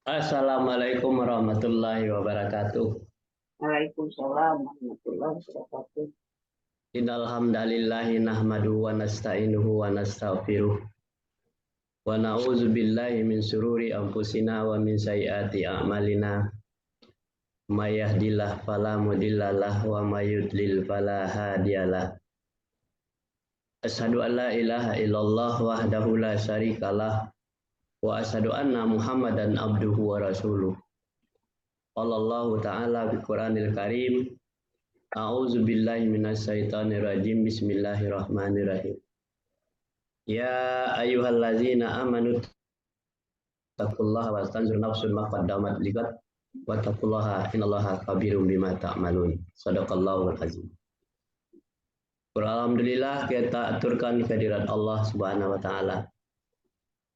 Assalamualaikum warahmatullahi wabarakatuh. Waalaikumsalam warahmatullahi wabarakatuh. Innal hamdalillahi nahmaduhu wa nasta'inuhu wa nastaghfiruh wa na'udzu billahi min syururi anfusina wa min sayyiati a'malina. May yahdihillahu fala mudhillalah wa may yudlil fala hadiyalah. Asyhadu an la ilaha illallah wahdahu la syarikalah wa asyhadu anna Muhammadan abduhu wa rasuluh. Qala ta'ala fi Qur'anil Karim. A'udzu billahi minasyaitonir rajim. Bismillahirrahmanirrahim. Ya ayyuhallazina amanu taqullaha wa tanzur nafsun ma qaddamat liqad wa taqullaha innallaha khabirum bima ta'malun. Shadaqallahul azim. Alhamdulillah kita aturkan kehadirat Allah Subhanahu wa taala.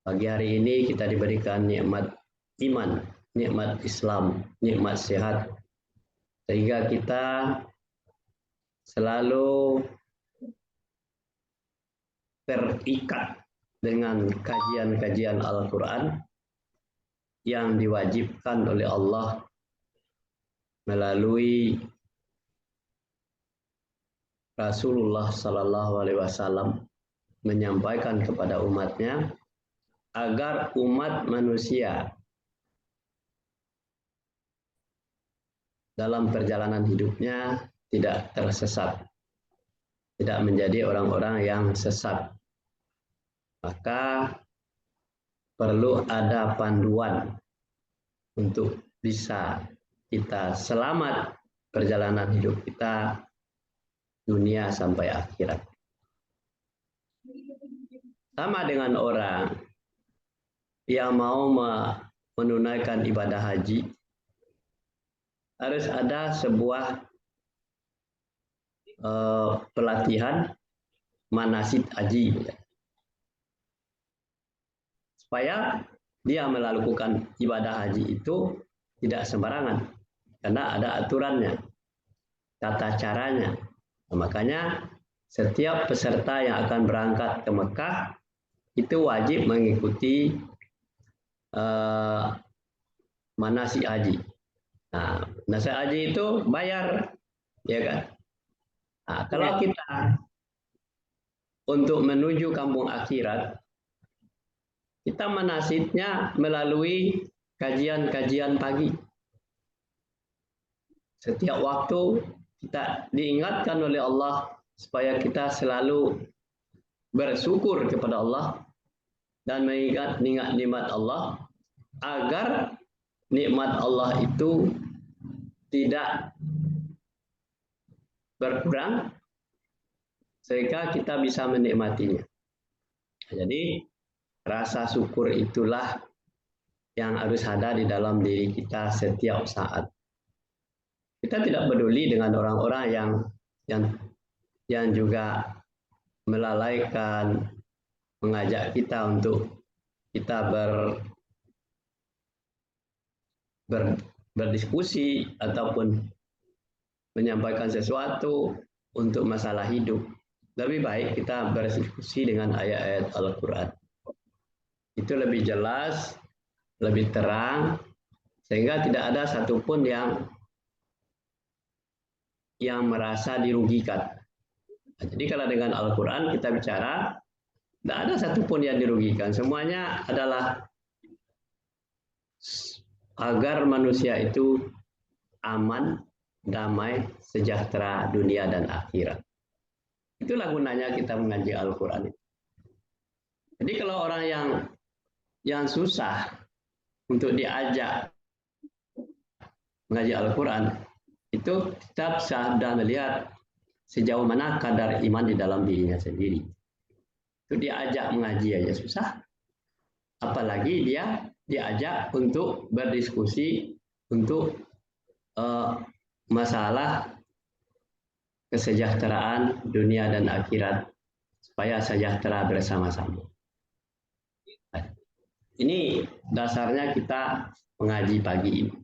Pagi hari ini kita diberikan nikmat iman, nikmat Islam, nikmat sehat, sehingga kita selalu terikat dengan kajian-kajian Al-Quran yang diwajibkan oleh Allah melalui Rasulullah Sallallahu Alaihi Wasallam menyampaikan kepada umatnya agar umat manusia dalam perjalanan hidupnya tidak tersesat, tidak menjadi orang-orang yang sesat. Maka perlu ada panduan untuk bisa kita selamat perjalanan hidup kita dunia sampai akhirat. Sama dengan orang yang mau menunaikan ibadah haji, harus ada sebuah pelatihan manasik haji supaya dia melakukan ibadah haji itu tidak sembarangan karena ada aturannya, tata caranya. Nah, makanya setiap peserta yang akan berangkat ke Mekah itu wajib mengikuti manasik haji. Nah, manasik haji itu bayar, ya kan? Nah, kalau kita untuk menuju kampung akhirat, kita manasiknya melalui kajian-kajian pagi. Setiap waktu kita diingatkan oleh Allah supaya kita selalu bersyukur kepada Allah dan mengingat nikmat Allah agar nikmat Allah itu tidak berkurang sehingga kita bisa menikmatinya. Jadi rasa syukur itulah yang harus ada di dalam diri kita setiap saat. Kita tidak peduli dengan orang-orang yang juga melalaikan, mengajak kita untuk kita berdiskusi ataupun menyampaikan sesuatu untuk masalah hidup. Lebih baik kita berdiskusi dengan ayat-ayat Al-Quran. Itu lebih jelas, lebih terang, sehingga tidak ada satupun yang merasa dirugikan. Nah, jadi kalau dengan Al-Quran kita bicara, tidak ada satupun yang dirugikan. Semuanya adalah agar manusia itu aman, damai, sejahtera dunia dan akhirat. Itulah gunanya kita mengaji Al-Quran. Jadi kalau orang yang susah untuk diajak mengaji Al-Quran, itu kita sudah melihat sejauh mana kadar iman di dalam dirinya sendiri. Itu diajak mengaji aja susah, apalagi dia diajak untuk berdiskusi untuk masalah kesejahteraan dunia dan akhirat supaya sejahtera bersama-sama. Ini dasarnya kita mengaji pagi ini.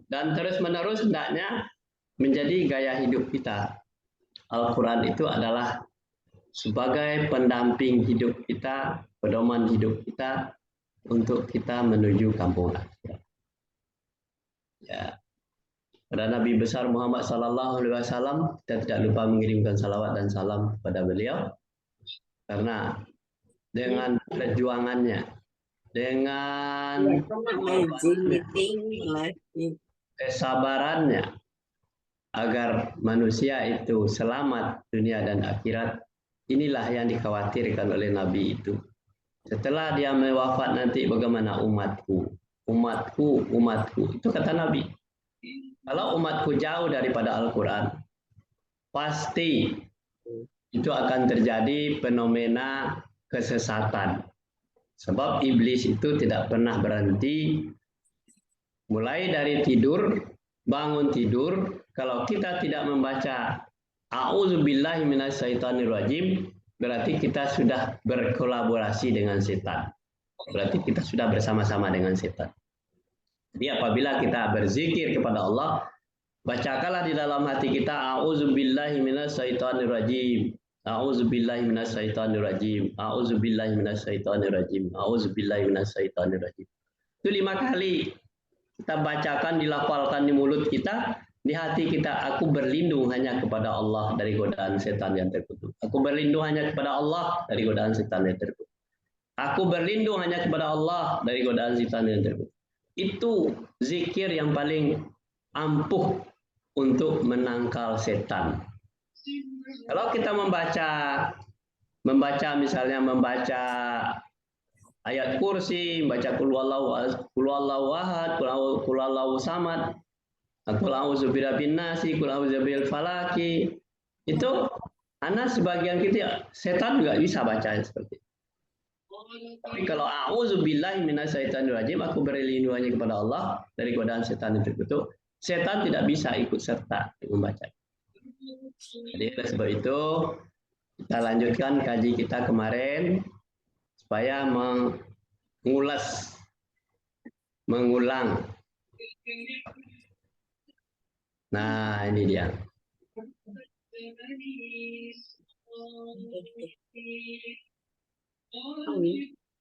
Dan terus-menerus hendaknya menjadi gaya hidup kita. Al-Quran itu adalah sebagai pendamping hidup kita, pedoman hidup kita, untuk kita menuju kampung akhirat. Ya, pada Nabi besar Muhammad Sallallahu Alaihi Wasallam kita tidak lupa mengirimkan salawat dan salam kepada beliau karena dengan perjuangannya, dengan kesabarannya agar manusia itu selamat dunia dan akhirat, inilah yang dikhawatirkan oleh Nabi itu. Setelah dia wafat nanti bagaimana umatku, umatku, umatku. Itu kata Nabi. Kalau umatku jauh daripada Al-Quran, pasti itu akan terjadi fenomena kesesatan. Sebab iblis itu tidak pernah berhenti, mulai dari tidur, bangun tidur, kalau kita tidak membaca A'udzubillahi minasyaitonirrajim, berarti kita sudah berkolaborasi dengan setan. Berarti kita sudah bersama-sama dengan setan. Jadi apabila kita berzikir kepada Allah, bacakanlah di dalam hati kita A'udzubillahi minasyaitonirrajim. A'udzubillahi minasyaitonirrajim. A'udzubillahi minasyaitonirrajim. A'udzubillahi minasyaitonirrajim. Itu 5 kali kita bacakan, dilafalkan di mulut kita, di hati kita. Aku berlindung hanya kepada Allah dari godaan setan yang terkutuk. Aku berlindung hanya kepada Allah dari godaan setan yang terkutuk. Aku berlindung hanya kepada Allah dari godaan setan yang terkutuk. Itu zikir yang paling ampuh untuk menangkal setan. Kalau kita membaca misalnya membaca ayat kursi, membaca qul huwallahu ahad, qul huwallahu samad, qul a'udzu birabbin nasi, qul a'udzu birabbil falaki, itu anak sebagian kita setan juga bisa baca seperti itu. Tapi kalau a'udzubillahi minasyaitonirrajim, aku berlindung hanya kepada Allah dari godaan setan yang terkutuk, setan tidak bisa ikut serta membaca. Jadi oleh sebab itu kita lanjutkan kaji kita kemarin supaya mengulang. Nah, ini dia.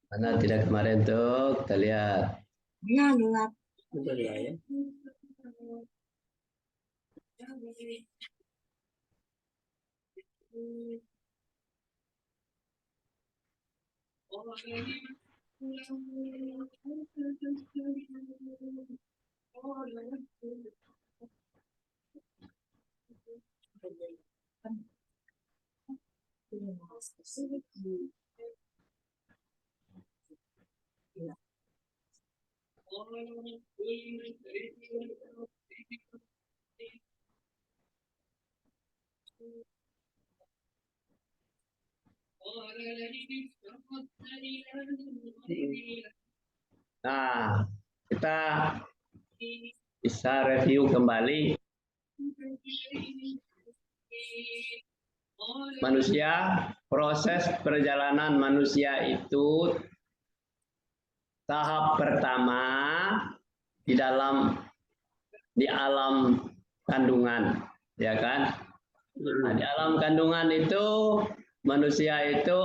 Mana tidak kemarin tuh, kita lihat. Ya, gelap. Udah ya. Nah, kita bisa review kembali manusia, proses perjalanan manusia itu tahap pertama di alam kandungan, ya kan? Nah, di alam kandungan itu manusia itu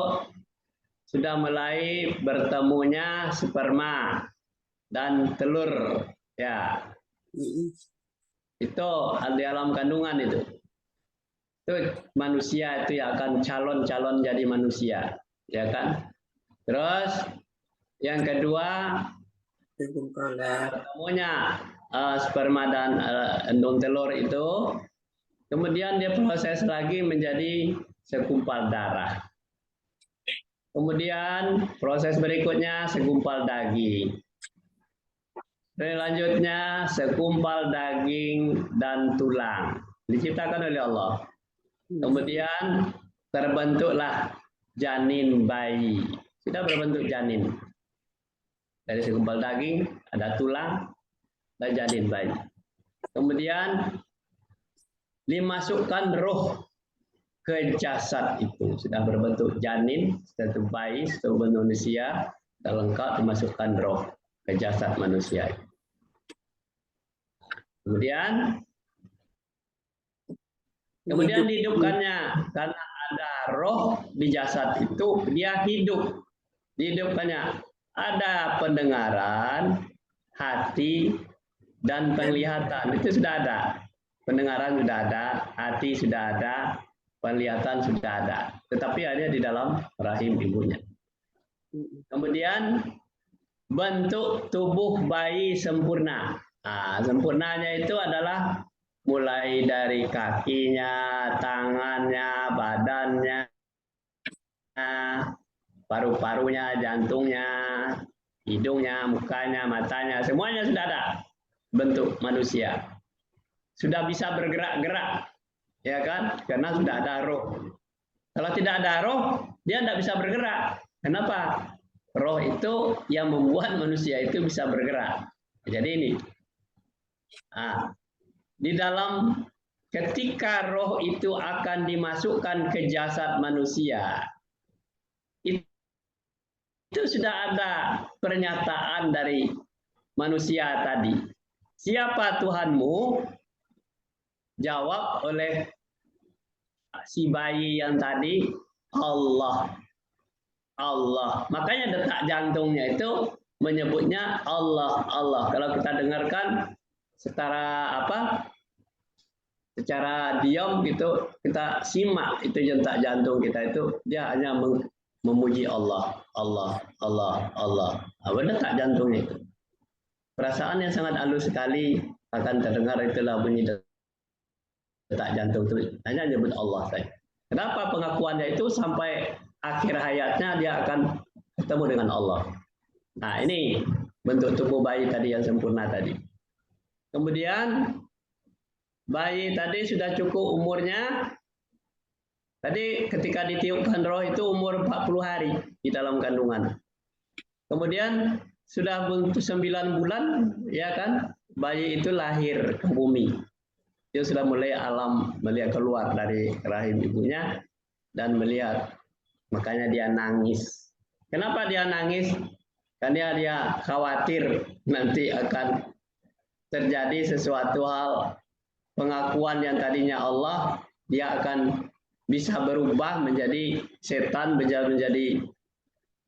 sudah mulai bertemunya sperma dan telur, ya. Itu di alam kandungan itu manusia itu yang akan calon jadi manusia, ya kan? Terus yang kedua ketemunya sperma dan endon telur itu, kemudian dia proses lagi menjadi segumpal darah. Kemudian proses berikutnya segumpal daging. Selanjutnya segumpal daging dan tulang diciptakan oleh Allah. Kemudian terbentuklah janin bayi. Sudah berbentuk janin. Dari segumpal daging ada tulang dan janin bayi. Kemudian dimasukkan roh ke jasad itu, sudah berbentuk janin, sudah bayi, sudah berbentuk manusia, sudah lengkap, dimasukkan roh ke jasad manusia. Kemudian dihidupkannya, karena ada roh di jasad itu, dia hidup, dihidupkannya. Ada pendengaran, hati, dan penglihatan. Itu sudah ada. Pendengaran sudah ada, hati sudah ada, penglihatan sudah ada. Tetapi hanya di dalam rahim ibunya. Kemudian bentuk tubuh bayi sempurna. Nah, sempurnanya itu adalah mulai dari kakinya, tangannya, badannya, paru-parunya, jantungnya, hidungnya, mukanya, matanya, semuanya sudah ada bentuk manusia. Sudah bisa bergerak-gerak, ya kan? Karena sudah ada roh. Kalau tidak ada roh, dia tidak bisa bergerak. Kenapa? Roh itu yang membuat manusia itu bisa bergerak. Jadi ini, nah, di dalam ketika roh itu akan dimasukkan ke jasad manusia, itu sudah ada pernyataan dari manusia tadi. Siapa Tuhanmu? Jawab oleh si bayi yang tadi, Allah. Allah. Makanya detak jantungnya itu menyebutnya Allah, Allah. Kalau kita dengarkan secara apa? Secara diam gitu, kita simak itu detak jantung kita itu, dia hanya memuji Allah, Allah, Allah, Allah. Apa detak jantungnya itu? Perasaan yang sangat halus sekali akan terdengar, itulah bunyi detak jantung itu. Hanya menyebut Allah saja. Kenapa pengakuannya itu sampai akhir hayatnya dia akan ketemu dengan Allah. Nah, ini bentuk tubuh bayi tadi yang sempurna tadi. Kemudian bayi tadi sudah cukup umurnya. Tadi ketika ditiupkan roh itu umur 40 hari di dalam kandungan. Kemudian sudah 9 bulan, ya kan, bayi itu lahir ke bumi. Dia sudah mulai alam, melihat keluar dari rahim ibunya dan melihat. Makanya dia nangis. Kenapa dia nangis? Karena dia khawatir nanti akan terjadi sesuatu hal, pengakuan yang tadinya Allah, dia akan bisa berubah menjadi setan, menjadi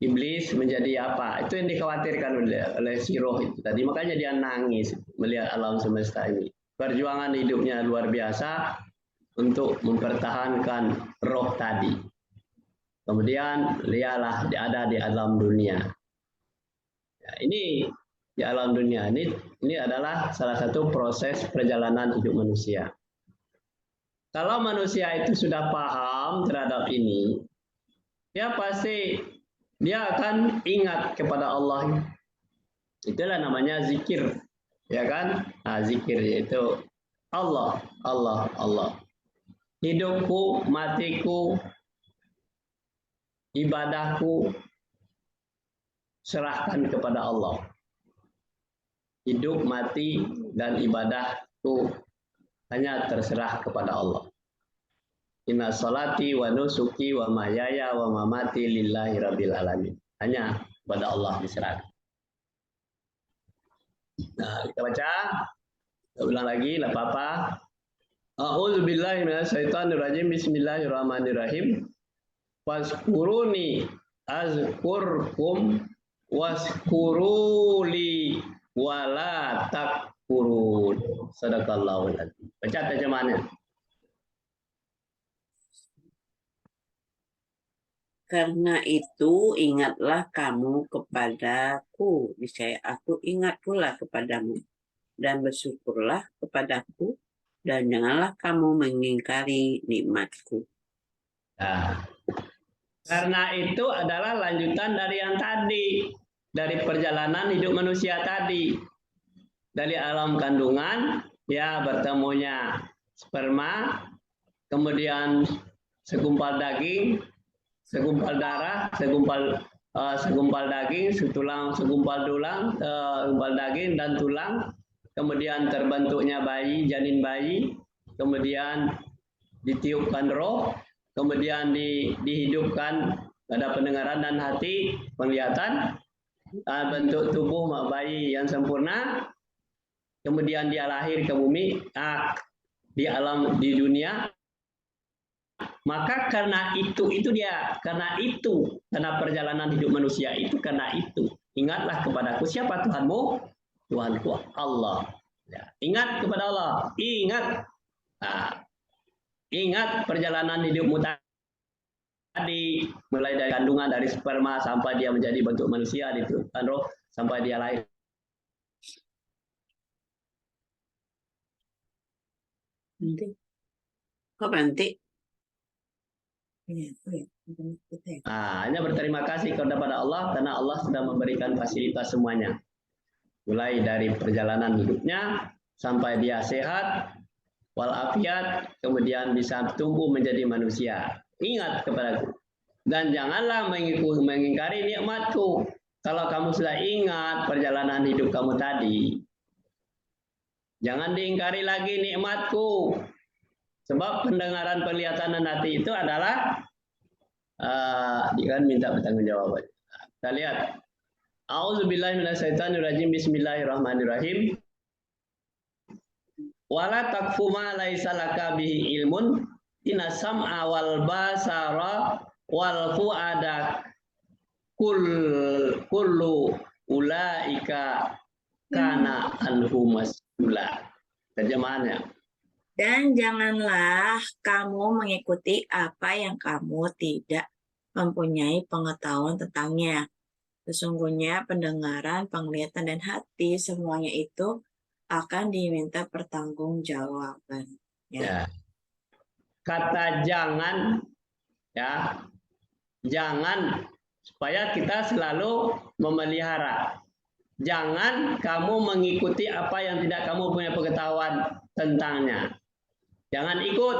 iblis, menjadi apa. Itu yang dikhawatirkan oleh si roh itu tadi. Makanya dia nangis melihat alam semesta ini. Perjuangan hidupnya luar biasa untuk mempertahankan roh tadi. Kemudian lihatlah ada di alam dunia. Ya, ini di alam dunia ini adalah salah satu proses perjalanan hidup manusia. Kalau manusia itu sudah paham terhadap ini, dia pasti dia akan ingat kepada Allah. Itulah namanya zikir, ya kan? Nah, zikir yaitu Allah, Allah, Allah. Hidupku, matiku, ibadahku serahkan kepada Allah. Hidup, mati, dan ibadahku hanya terserah kepada Allah. Inna salati wa nusuki wa mahyaya wa mamati lillahi rabbil alamin. Hanya kepada Allah diserahkan. Nah, kita baca. Kita ulang lagi, tidak apa-apa. A'udzu billahi minasyaitonir rajim. Bismillahirrahmanirrahim. Waskuruni azkurkum waskuruli wala takfurun. Sadaqallahul adzim. Baca terjemahannya. Karena itu ingatlah kamu kepadaku, niscaya aku ingat pula kepadamu, dan bersyukurlah kepadaku, dan janganlah kamu mengingkari nikmatku. Nah, karena itu adalah lanjutan dari yang tadi, dari perjalanan hidup manusia tadi, dari alam kandungan, ya bertemunya sperma, kemudian segumpal daging, segumpal darah, segumpal daging, segumpal tulang, segumpal daging dan tulang, kemudian terbentuknya bayi, janin bayi, kemudian ditiupkan roh, kemudian dihidupkan pada pendengaran dan hati, penglihatan, bentuk tubuh bayi yang sempurna, kemudian dia lahir ke bumi, di alam di dunia. Maka karena itu dia, karena perjalanan hidup manusia itu karena itu. Ingatlah kepadaku, siapa Tuhanmu? Tuhanku Allah. Ya, ingat kepada Allah, ingat. Nah, ingat perjalanan hidupmu tadi, mulai dari kandungan, dari sperma sampai dia menjadi bentuk manusia, ditiupkan roh sampai dia lahir. Nanti. Kok berhenti? Nah, hanya berterima kasih kepada Allah karena Allah sudah memberikan fasilitas semuanya. Mulai dari perjalanan hidupnya sampai dia sehat, walafiat, kemudian bisa tumbuh menjadi manusia. Ingat kepadaku. Dan janganlah mengingkari nikmatku. Kalau kamu sudah ingat perjalanan hidup kamu tadi, jangan diingkari lagi nikmatku. Sebab pendengaran, penglihatan, dan hati itu adalah dia kan minta pertanggungjawaban. Kita lihat. A'udzubillahi minasyaitonirrajim. Bismillahirrahmanirrahim. Wala takfu ma laisa laka bihi ilmun. Inna sam'a wal basara wal fuada kullu ulaika kana anhu mas'ula. Terjemahannya. Dan janganlah kamu mengikuti apa yang kamu tidak mempunyai pengetahuan tentangnya. Sesungguhnya pendengaran, penglihatan, dan hati semuanya itu akan diminta pertanggungjawaban. Ya. Kata jangan, ya, jangan, supaya kita selalu memelihara. Jangan kamu mengikuti apa yang tidak kamu punya pengetahuan tentangnya. Jangan ikut,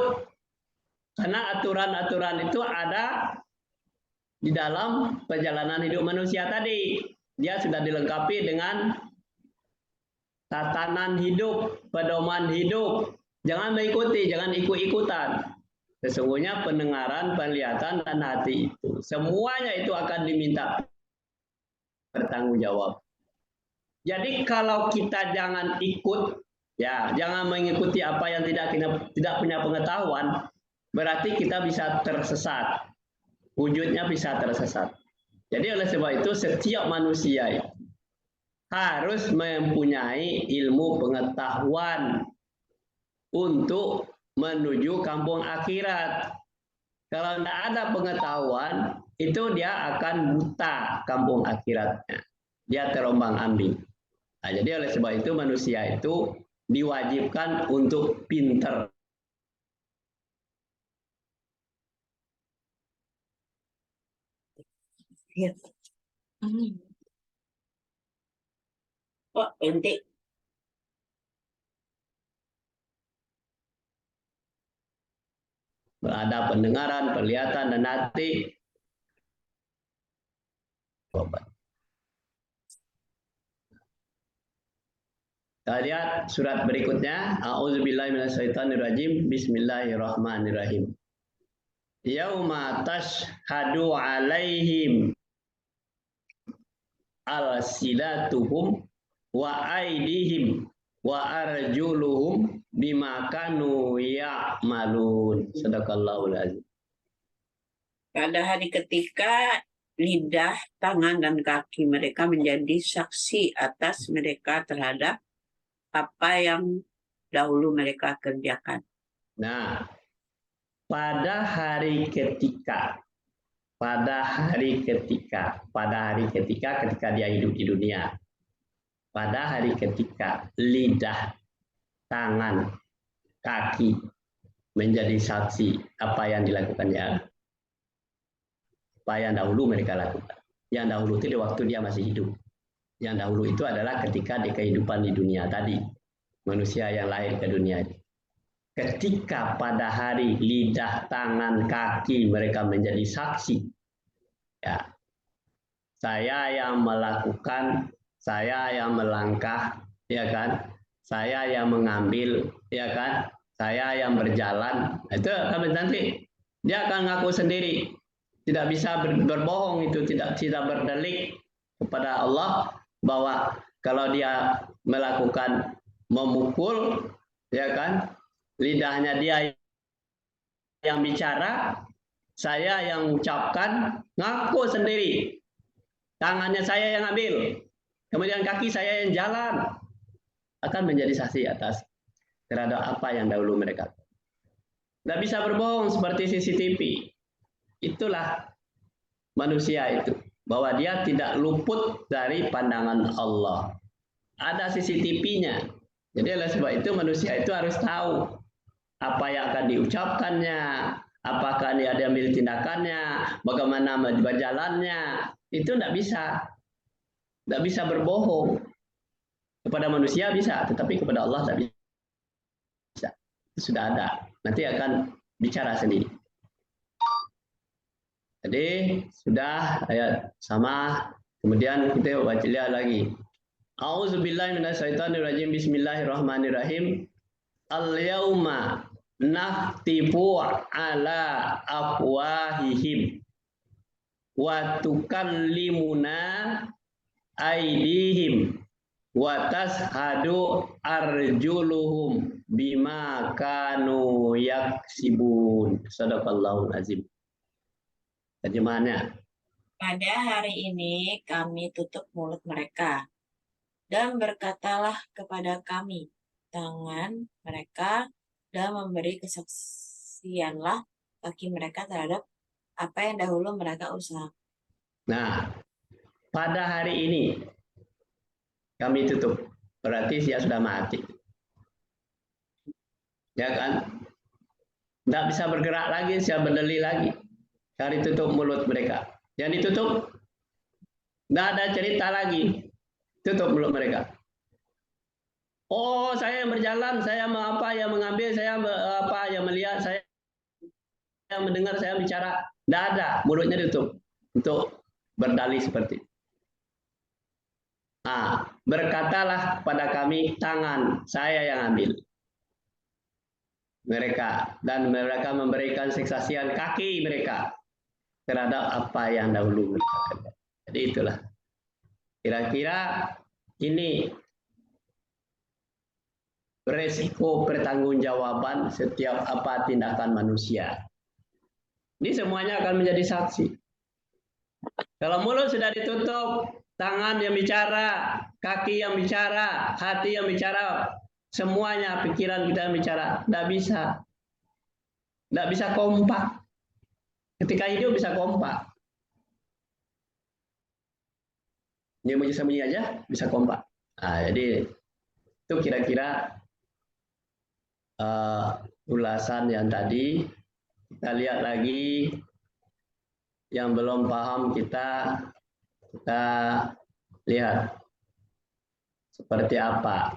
karena aturan-aturan itu ada di dalam perjalanan hidup manusia tadi. Dia sudah dilengkapi dengan tatanan hidup, pedoman hidup. Jangan mengikuti, jangan ikut-ikutan. Sesungguhnya pendengaran, penglihatan, dan hati itu, semuanya itu akan diminta bertanggung jawab. Jadi kalau kita jangan ikut, ya, jangan mengikuti apa yang tidak punya pengetahuan, berarti kita bisa tersesat. Wujudnya bisa tersesat. Jadi oleh sebab itu setiap manusia harus mempunyai ilmu pengetahuan untuk menuju kampung akhirat. Kalau tidak ada pengetahuan, itu dia akan buta kampung akhiratnya. Dia terombang-ambing. Nah, jadi oleh sebab itu manusia itu diwajibkan untuk pinter. Ya. Kok berhenti? Ada pendengaran, penglihatan, dan hati. Kita lihat surat berikutnya. A'udzubillahi minasyaitonirrajim. Bismillahirrahmanirrahim. Yauma tashhadu alaihim alsinatuhum wa aidihim wa arjuluhum bima kanu ya'malun. Sadaqallahul azim. Pada hari ketika lidah, tangan, dan kaki mereka menjadi saksi atas mereka terhadap apa yang dahulu mereka kerjakan. Nah, pada hari ketika ketika dia hidup di dunia, pada hari ketika lidah, tangan, kaki menjadi saksi apa yang dilakukannya, apa yang dahulu mereka lakukan. Yang dahulu itu di waktu dia masih hidup. Yang dahulu itu adalah ketika di kehidupan di dunia tadi, manusia yang lahir ke dunia. Ketika pada hari lidah, tangan, kaki mereka menjadi saksi, ya, saya yang melakukan, saya yang melangkah, ya kan, saya yang mengambil, ya kan, saya yang berjalan, itu nanti dia akan ngaku sendiri, tidak bisa berbohong, itu tidak berdelik kepada Allah bahwa kalau dia melakukan memukul, ya kan, lidahnya dia yang bicara, saya yang ucapkan, ngaku sendiri. tangannya saya yang ambil, kemudian kaki saya yang jalan, akan menjadi saksi atas terhadap apa yang dahulu mereka. Tidak bisa berbohong seperti CCTV. Itulah manusia itu, bahwa dia tidak luput dari pandangan Allah. Ada CCTV-nya. Jadi oleh sebab itu manusia itu harus tahu apa yang akan diucapkannya, apakah dia ada ambil tindakannya, bagaimana berjalannya. Itu tidak bisa berbohong. Kepada manusia bisa, tetapi kepada Allah tidak bisa. Itu sudah ada. Nanti akan bicara sendiri. Jadi sudah ayat sama. Kemudian kita baca lihat lagi. A'udzubillahi minasyaitonirrajim. Bismillahirrahmanirrahim. Al-yauma nakhtifu ala afwahihim wa tukallimuna aydihim wa tashhadu arjuluhum bima kanu yaksibun. Shadaqallahul azim. Terjemahannya. Pada hari ini kami tutup mulut mereka dan berkatalah kepada kami tangan mereka dan memberi kesaksianlah kaki mereka terhadap apa yang dahulu mereka usahakan. Nah, pada hari ini kami tutup, berarti dia sudah mati. Ya kan? Tidak bisa bergerak lagi, bisa berdiri lagi. Cari tutup mulut mereka. Yang ditutup, tidak ada cerita lagi. Tutup mulut mereka. Oh, saya yang berjalan, saya yang mengambil, saya yang melihat, saya yang mendengar, saya bicara. Tidak ada, mulutnya ditutup untuk berdalih seperti itu. Nah, berkatalah pada kami, tangan saya yang ambil mereka, dan mereka memberikan kesaksian kaki mereka terhadap apa yang dahulu mereka kerjakan. Jadi itulah kira-kira ini resiko pertanggungjawaban setiap apa tindakan manusia. Ini semuanya akan menjadi saksi. Kalau mulut sudah ditutup, tangan yang bicara, kaki yang bicara, hati yang bicara, semuanya pikiran kita yang bicara, tidak bisa. Tidak bisa kompak. Ketika hidup bisa kompak. Dia mau sembunyi aja bisa kompak. Nah, jadi itu kira-kira ulasan yang tadi. Kita lihat lagi yang belum paham kita lihat seperti apa.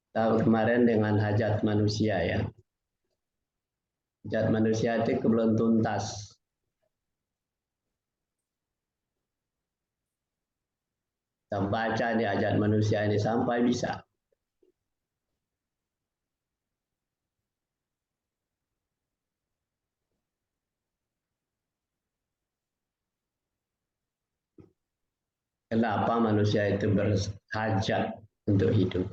Tahu kemarin dengan hajat manusia ya. Hajat manusia itu belum tuntas. Kita baca di hajat manusia ini sampai bisa. Kenapa manusia itu berhajat untuk hidup?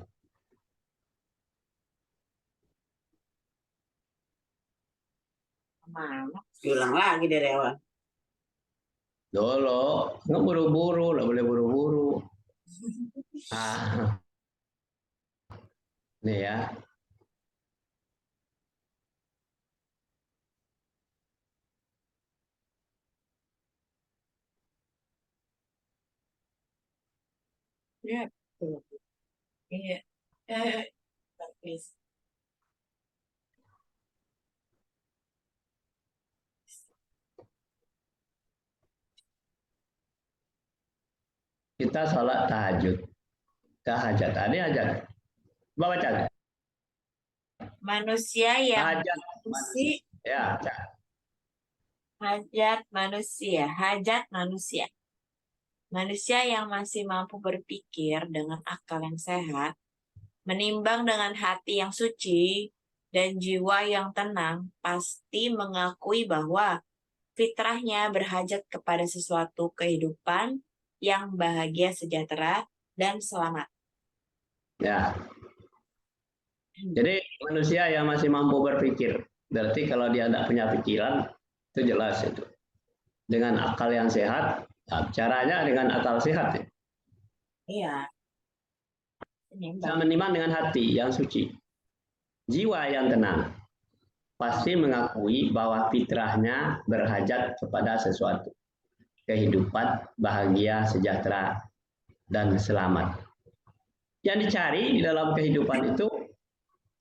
Mana? Diulang lagi dari awal. Dulu, nggak buru-buru, nggak boleh buru-buru. Nih ya. Ya, betul. Iya. Please. Kita sholat tahajud. Tahajat. Tadi hajat. Bawa baca. Manusia yang Hajat manusia. Ya, hajat manusia. Manusia yang masih mampu berpikir dengan akal yang sehat, menimbang dengan hati yang suci, dan jiwa yang tenang, pasti mengakui bahwa fitrahnya berhajat kepada sesuatu kehidupan yang bahagia, sejahtera, dan selamat. ya. Jadi manusia yang masih mampu berpikir. Berarti kalau dia tidak punya pikiran, Itu jelas itu. Dengan akal yang sehat, nah, caranya dengan akal sehat. Ya. Iya. Bisa menimbang dengan hati yang suci. Jiwa yang tenang pasti mengakui bahwa fitrahnya berhajat kepada sesuatu. Kehidupan, bahagia, sejahtera, dan selamat. Yang dicari di dalam kehidupan itu,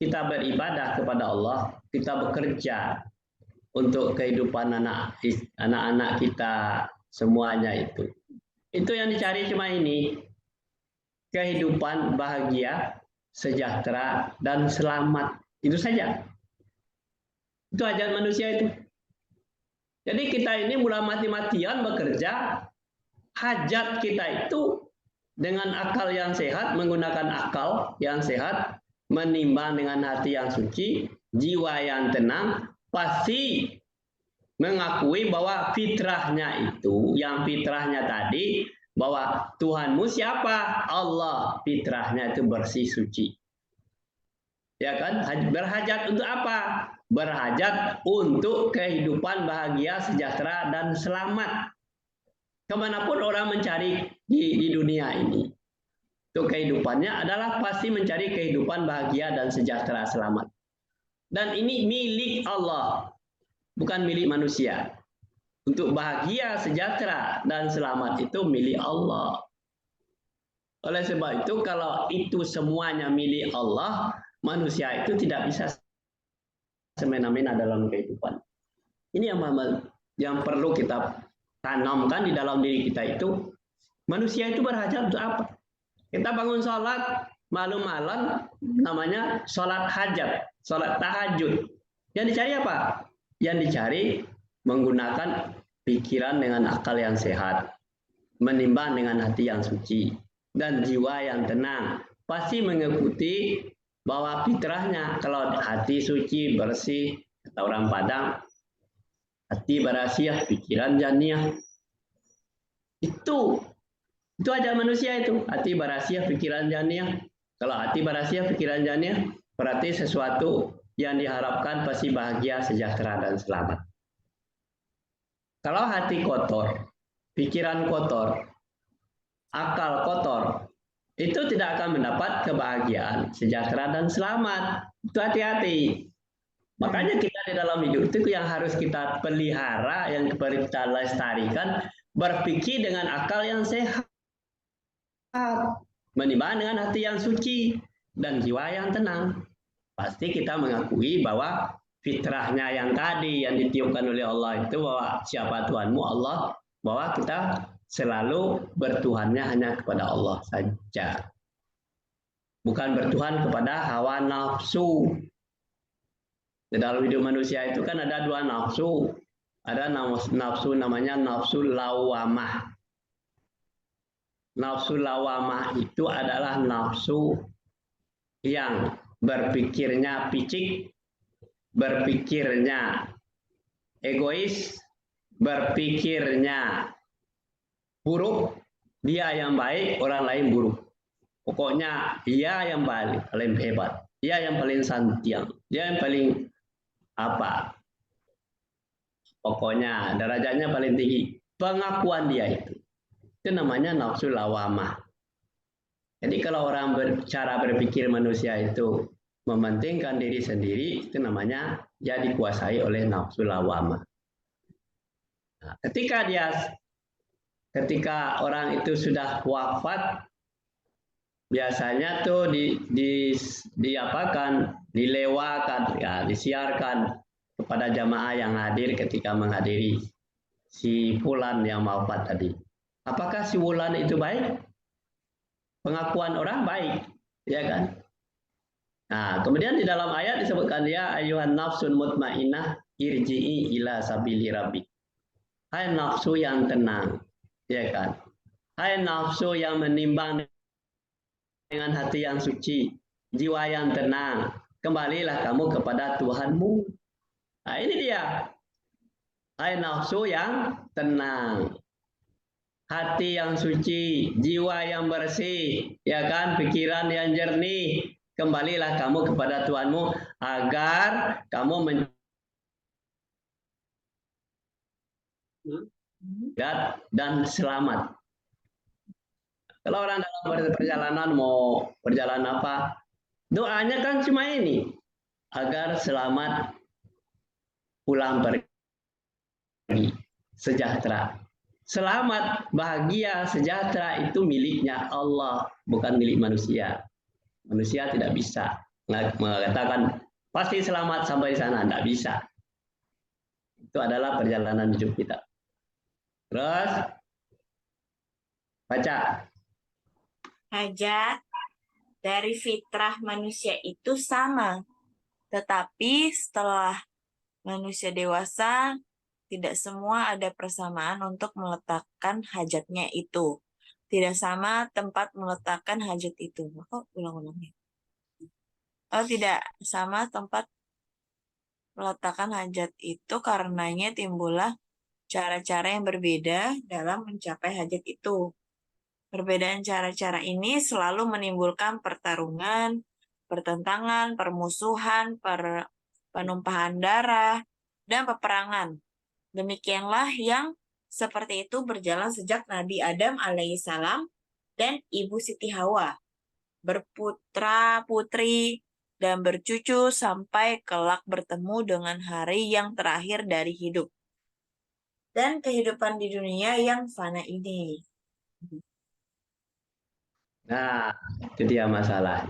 kita beribadah kepada Allah, kita bekerja untuk kehidupan anak-anak kita, semuanya itu. Itu yang dicari cuma ini. Kehidupan bahagia, sejahtera, dan selamat. Itu saja. Itu hajat manusia itu. Jadi kita ini mulai mati-matian bekerja, hajat kita itu dengan akal yang sehat, menggunakan akal yang sehat, menimbang dengan hati yang suci, jiwa yang tenang, pasti mengakui bahwa fitrahnya itu, yang fitrahnya tadi, bahwa Tuhanmu siapa? Allah. Fitrahnya itu bersih suci. Ya kan? Berhajat untuk apa? Berhajat untuk kehidupan bahagia, sejahtera, dan selamat. Kemanapun orang mencari di dunia ini, itu kehidupannya adalah pasti mencari kehidupan bahagia dan sejahtera, selamat. Dan ini milik Allah, bukan milik manusia. Untuk bahagia, sejahtera, dan selamat itu milik Allah. Oleh sebab itu, kalau itu semuanya milik Allah, manusia itu tidak bisa semena-mena dalam kehidupan. Ini yang perlu kita tanamkan di dalam diri kita itu. Manusia itu berhajat untuk apa? Kita bangun sholat malam-malam, namanya sholat hajat, sholat tahajud. Yang dicari apa? Yang dicari menggunakan pikiran dengan akal yang sehat, menimbang dengan hati yang suci, dan jiwa yang tenang. Pasti mengikuti bahwa fitrahnya, kalau hati suci, bersih, kata orang Padang, hati barasiah, pikiran janiah. Itu aja manusia itu, hati barasiah, pikiran janiah. Kalau hati barasiah, pikiran janiah, berarti sesuatu yang diharapkan pasti bahagia, sejahtera, dan selamat. Kalau hati kotor, pikiran kotor, akal kotor, itu tidak akan mendapat kebahagiaan, sejahtera, dan selamat. Itu hati-hati. Makanya kita di dalam hidup itu yang harus kita pelihara, yang kita lestarikan, berpikir dengan akal yang sehat, menimbang dengan hati yang suci, dan jiwa yang tenang. Pasti kita mengakui bahwa fitrahnya yang tadi yang ditiupkan oleh Allah itu, bahwa siapa Tuhanmu? Allah, bahwa kita selalu bertuhannya hanya kepada Allah saja. Bukan bertuhan kepada hawa nafsu. Di dalam hidup manusia itu kan ada dua nafsu. Ada nafsu namanya nafsu lawamah. Nafsu lawamah itu adalah nafsu yang berpikirnya picik, berpikirnya egois, berpikirnya buruk, dia yang baik, orang lain buruk. Pokoknya dia yang paling hebat, dia yang paling santiang, dia yang paling apa? Pokoknya derajatnya paling tinggi. Pengakuan dia itu namanya nafsu lawamah. Jadi kalau orang cara berpikir manusia itu mementingkan diri sendiri, itu namanya dia dikuasai oleh nafsu lawamah. Nah, ketika orang itu sudah wafat, biasanya tuh dilewakan, ya, disiarkan kepada jamaah yang hadir ketika menghadiri si fulan yang wafat tadi. Apakah si fulan itu baik? Pengakuan orang baik, ya kan? Nah, kemudian di dalam ayat disebutkan dia ayuhan nafsun mutmainnah irji'i ila sabili rabbik. Hai nafsu yang tenang, ya kan? Hai nafsu yang menimbang dengan hati yang suci, jiwa yang tenang, kembalilah kamu kepada Tuhanmu. Nah, ini dia. Hai nafsu yang tenang, hati yang suci, jiwa yang bersih, ya kan, pikiran yang jernih. Kembalilah kamu kepada Tuhanmu agar kamu dan selamat. Kalau orang dalam perjalanan mau perjalanan apa, doanya kan cuma ini, agar selamat pulang pergi, sejahtera. Selamat, bahagia, sejahtera itu miliknya Allah, bukan milik manusia. Manusia tidak bisa mengatakan pasti selamat sampai di sana, tidak bisa. Itu adalah perjalanan hidup kita. Terus baca. Hajat dari fitrah manusia itu sama, tetapi setelah manusia dewasa, tidak semua ada persamaan untuk meletakkan hajatnya itu. Tidak sama tempat meletakkan hajat itu. Oh, ulang-ulangnya. Oh, tidak sama tempat meletakkan hajat itu karenanya timbullah cara-cara yang berbeda dalam mencapai hajat itu. Perbedaan cara-cara ini selalu menimbulkan pertarungan, pertentangan, permusuhan, penumpahan darah, dan peperangan. Demikianlah yang seperti itu berjalan sejak Nabi Adam alaihissalam dan Ibu Siti Hawa, berputra-putri dan bercucu sampai kelak bertemu dengan hari yang terakhir dari hidup dan kehidupan di dunia yang fana ini. Nah, itu dia masalah.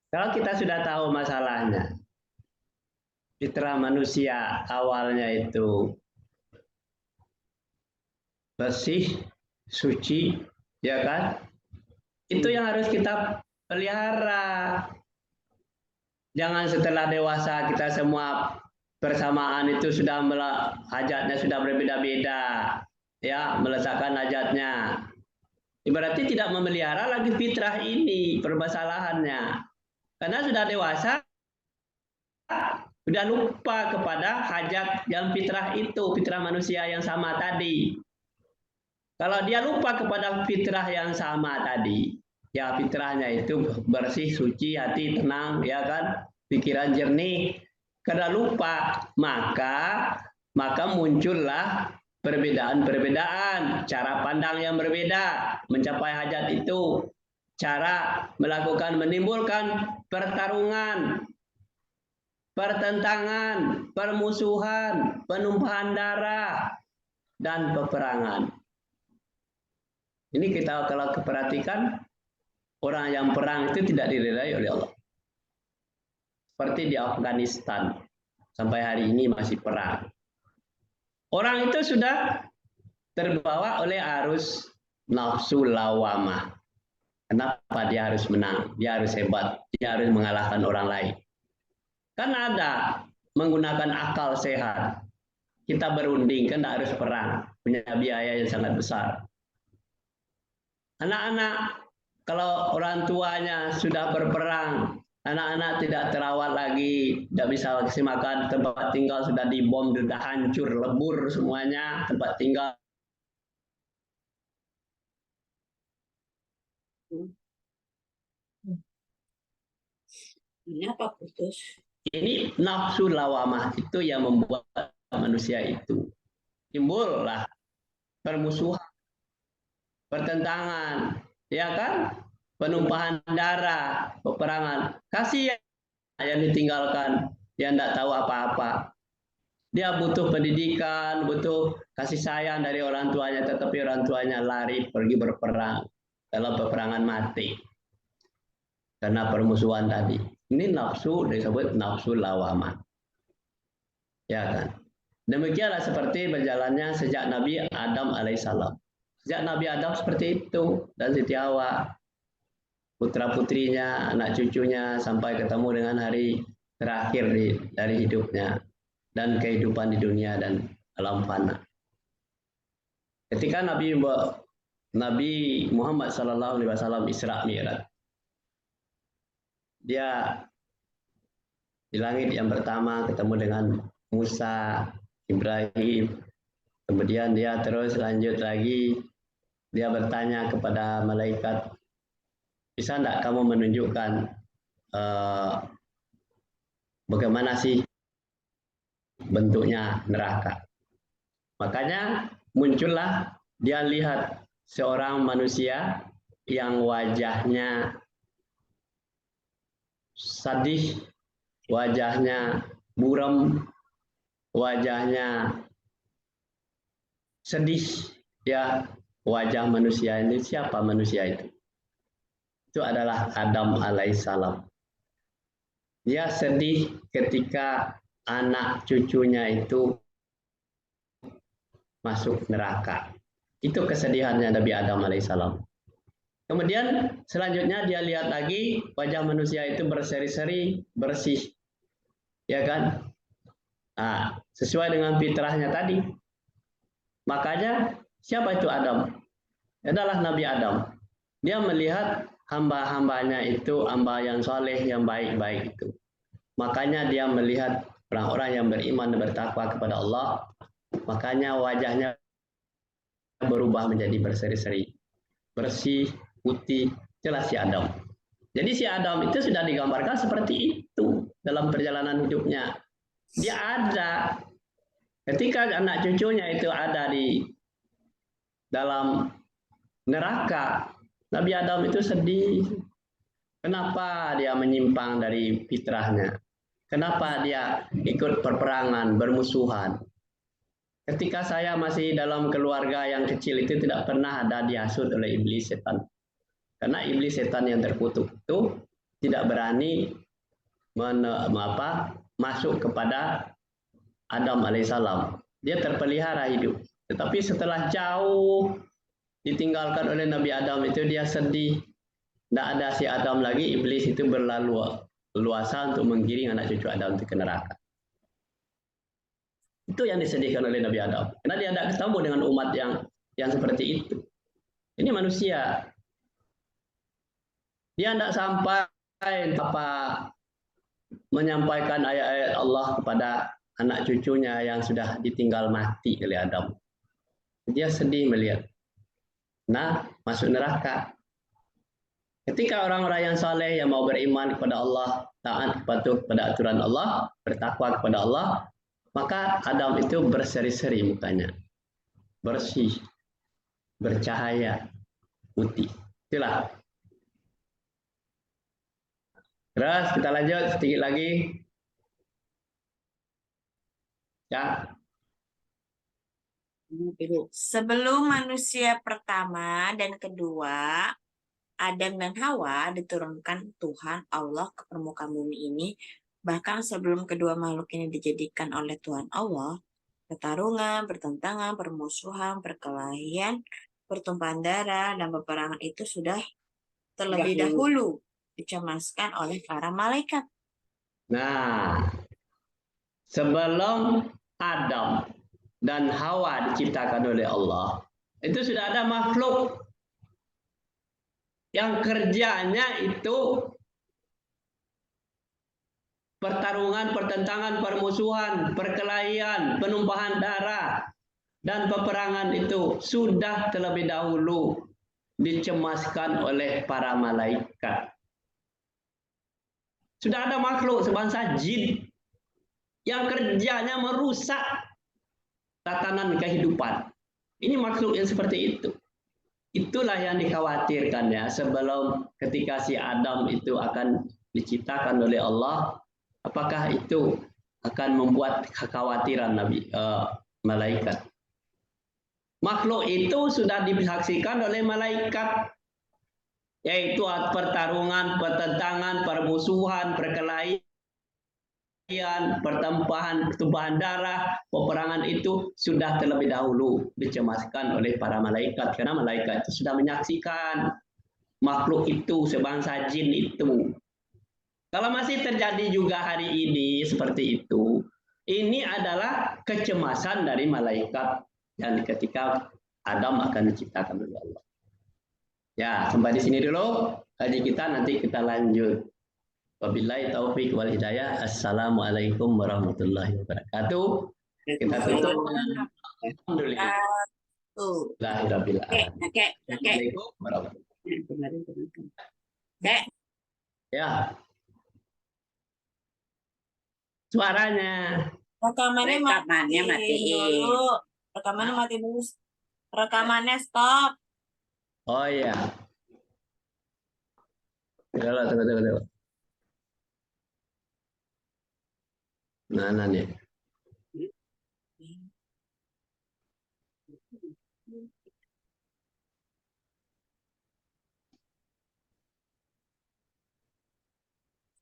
Kalau kita sudah tahu masalahnya, fitrah manusia awalnya itu bersih, suci, ya kan? Itu yang harus kita pelihara. Jangan setelah dewasa kita semua bersamaan itu sudah hajatnya sudah berbeda-beda, ya, meletakkan hajatnya. Berarti tidak memelihara lagi fitrah ini permasalahannya. Karena sudah dewasa, sudah lupa kepada hajat yang fitrah itu, fitrah manusia yang sama tadi. Kalau dia lupa kepada fitrah yang sama tadi, ya fitrahnya itu bersih, suci, hati tenang, ya kan, pikiran jernih. Karena lupa, maka muncullah perbedaan-perbedaan, cara pandang yang berbeda, mencapai hajat itu, cara menimbulkan pertarungan, pertentangan, permusuhan, penumpahan darah, dan peperangan. Ini kita kalau perhatikan, orang yang perang itu tidak diridai oleh Allah. Seperti di Afghanistan, sampai hari ini masih perang. Orang itu sudah terbawa oleh arus nafsu lawamah. Kenapa dia harus menang? Dia harus hebat. Dia harus mengalahkan orang lain. Kan ada menggunakan akal sehat. Kita berunding, kan harus perang. Punya biaya yang sangat besar. Anak-anak, kalau orang tuanya sudah berperang, anak-anak tidak terawat lagi, tidak bisa kasih makan, tempat tinggal sudah dibom, sudah hancur, lebur semuanya, tempat tinggal. Kenapa putus? Ini nafsu lawamah itu yang membuat manusia itu timbullah permusuhan, pertentangan, ya kan? Penumpahan darah, peperangan. Kasihan yang ditinggalkan, yang tidak tahu apa-apa. Dia butuh pendidikan, butuh kasih sayang dari orang tuanya, tetapi orang tuanya lari pergi berperang dalam peperangan mati karena permusuhan tadi. Ini nafsu disebut nafsu lawamah, ya kan? Demikianlah seperti berjalannya sejak Nabi Adam alaihissalam. Sejak Nabi Adam seperti itu, dan Siti Hawa, putra-putrinya, anak cucunya, sampai ketemu dengan hari terakhir dari hidupnya, dan kehidupan di dunia dan alam fana. Ketika Nabi Muhammad SAW Isra Mi'raj, dia di langit yang pertama ketemu dengan Musa, Ibrahim, kemudian dia terus lanjut lagi, dia bertanya kepada malaikat, bisa enggak kamu menunjukkan bagaimana sih bentuknya neraka? Makanya muncullah dia lihat seorang manusia yang wajahnya sadis, wajahnya buram, wajahnya sedih, ya. Wajah manusia ini, siapa manusia itu? Itu adalah Adam alaihissalam. Dia sedih ketika anak cucunya itu masuk neraka. Itu kesedihannya Nabi Adam alaihissalam. Kemudian selanjutnya dia lihat lagi wajah manusia itu berseri-seri, bersih, ya kan? Nah, sesuai dengan fitrahnya tadi. Makanya siapa itu Adam? Adalah Nabi Adam. Dia melihat hamba-hambanya itu, hamba yang soleh, yang baik-baik itu. Makanya dia melihat orang-orang yang beriman dan bertakwa kepada Allah. Makanya wajahnya berubah menjadi berseri-seri, bersih, putih, jelas si Adam. Jadi si Adam itu sudah digambarkan seperti itu dalam perjalanan hidupnya. Dia ada ketika anak cucunya itu ada di dalam neraka. Nabi Adam itu sedih. Kenapa dia menyimpang dari fitrahnya? Kenapa dia ikut perperangan, bermusuhan? Ketika saya masih dalam keluarga yang kecil itu tidak pernah ada dihasut oleh iblis setan. Karena iblis setan yang terkutuk itu tidak berani masuk kepada Adam alaihissalam. Dia terpelihara hidup. Tetapi setelah jauh ditinggalkan oleh Nabi Adam itu dia sedih. Tidak ada si Adam lagi, iblis itu berleluasa untuk menggiring anak cucu Adam ke neraka. Itu yang disedihkan oleh Nabi Adam. Karena dia tidak ketemu dengan umat yang seperti itu. Ini manusia. Dia tidak sampai menyampaikan ayat-ayat Allah kepada anak cucunya yang sudah ditinggal mati oleh Adam. Dia sedih melihat. Nah, masuk neraka. Ketika orang-orang yang saleh yang mau beriman kepada Allah, taat patuh pada aturan Allah, bertakwa kepada Allah, maka Adam itu berseri-seri mukanya, bersih, bercahaya, putih. Itulah. Terus kita lanjut sedikit lagi. Ya. Sebelum manusia pertama dan kedua, Adam dan Hawa, diturunkan Tuhan Allah ke permukaan bumi ini. Bahkan sebelum kedua makhluk ini dijadikan oleh Tuhan Allah, pertarungan, pertentangan, permusuhan, perkelahian, pertumpahan darah, dan peperangan itu sudah terlebih dahulu dicemaskan oleh para malaikat. Nah, sebelum Adam dan Hawa diciptakan oleh Allah, itu sudah ada makhluk yang kerjanya itu pertarungan, pertentangan, permusuhan, perkelahian, penumpahan darah, dan peperangan itu sudah terlebih dahulu dicemaskan oleh para malaikat. Sudah ada makhluk sebangsa jin yang kerjanya merusak tatanan kehidupan. Ini makhluk yang seperti itu. Itulah yang dikhawatirkan ya sebelum ketika si Adam itu akan diciptakan oleh Allah, apakah itu akan membuat kekhawatiran malaikat. Makhluk itu sudah disaksikan oleh malaikat, yaitu pertarungan, pertentangan, permusuhan, perkelahian, pertumpahan darah, peperangan itu sudah terlebih dahulu dicemaskan oleh para malaikat, karena malaikat itu sudah menyaksikan makhluk itu sebangsa jin itu. Kalau masih terjadi juga hari ini seperti itu, ini adalah kecemasan dari malaikat yang ketika Adam akan diciptakan oleh Allah. Ya, sampai di sini dulu kaji kita, nanti kita lanjut. Wabillahi taufiq wal hidayah. Assalamualaikum warahmatullahi wabarakatuh. Kita tutup. Alhamdulillah. Alhamdulillah. Assalamualaikum warahmatullahi wabarakatuh. Ya. Suaranya. Rekamannya matiin dulu. Rekamannya mati dulu. Rekamannya stop. Oh iya. Tunggu. Nah nih.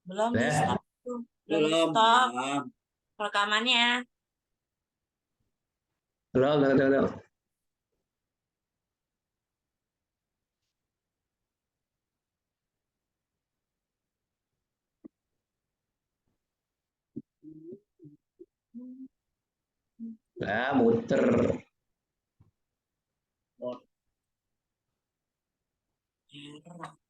Belum di Eh, stop. Belum di Belum. stop Belum. rekamannya. tunggu. Nah, muter. Error.